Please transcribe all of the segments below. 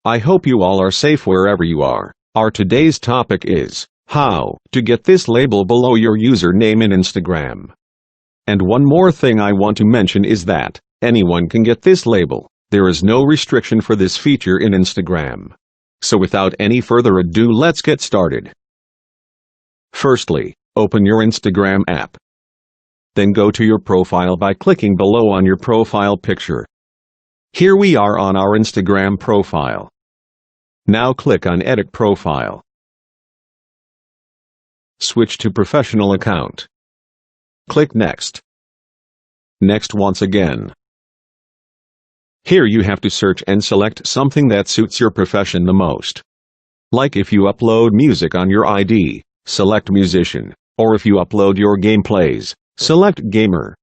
I hope you all are safe wherever you are. Our today's topic is how to get this label below your username in Instagram. And one more thing I want to mention is that anyone can get this label. There is no restriction for this feature in Instagram. So without any further ado, let's get started. Firstly, open your Instagram app. Then go to your profile by clicking below on your profile picture. Here we are on our Instagram profile. Now click on Edit Profile. Switch to Professional Account. Click Next. Next once again. Here you have to search and select something that suits your profession the most. Like if you upload music on your ID, select Musician, or if you upload your gameplays, select Gamer.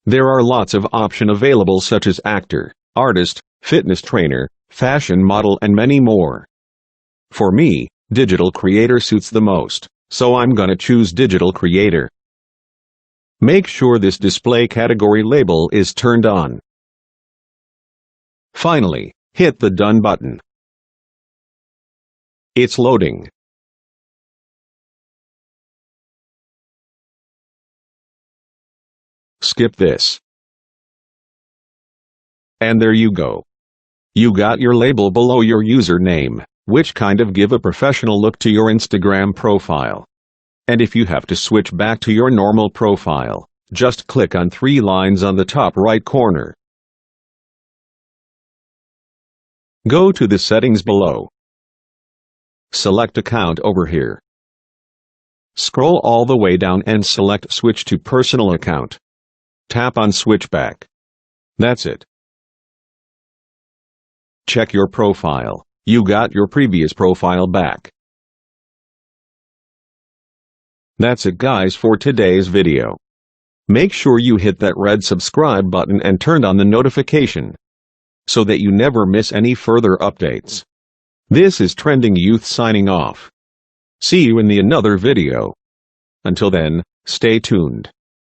There are lots of options available such as actor, artist, fitness trainer, fashion model and many more. For me, digital creator suits the most, so I'm gonna choose digital creator. Make sure this display category label is turned on. Finally, hit the Done button. It's loading. Skip this. And there you go. You got your label below your username, which kind of give a professional look to your Instagram profile. And if you have to switch back to your normal profile, just click on 3 lines on the top right corner. Go to the settings below. Select Account over here. Scroll all the way down and select Switch to Personal Account. Tap on Switch Back. That's it. Check your profile. You got your previous profile back. That's it guys for today's video. Make sure you hit that red subscribe button and turn on the notification so that you never miss any further updates. This is Trending Youth signing off. See you in the another video. Until then, stay tuned.